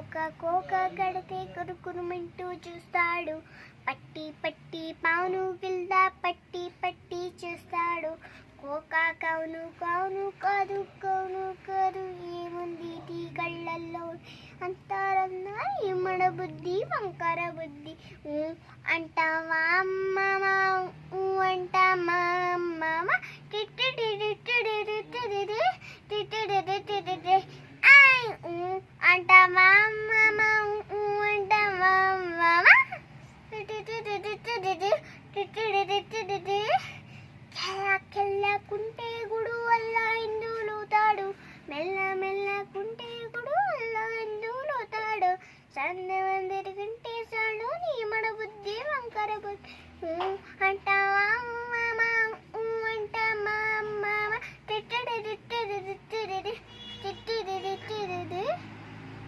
కోక కడితే కురుకురుమంటూ చూస్తాడు. పట్టి పట్టి పావును కింద పట్టి పట్టి చూస్తాడు. కోక కౌను కౌను కాదు కౌను కాదు ఏముంది టీ కళ్ళల్లో అంటారన్నా మన బుద్ధి వంకర బుద్ధి. అంటావా అమ్మమ్మ అంటామా అమ్మమ్మ అంటావా అమ్మమ్మ అంటావా అమ్మమ్మ కెళ్ళకుంటే గుడు వల్ల ఎందులుతాడు. మెల్ల మెల్లకుంటే గుడు వల్ల ఎందులుతాడు. సందేహం తిరిగింటే చాలు నీ మన బుద్ధి వంకర బుద్ధి. అంటావా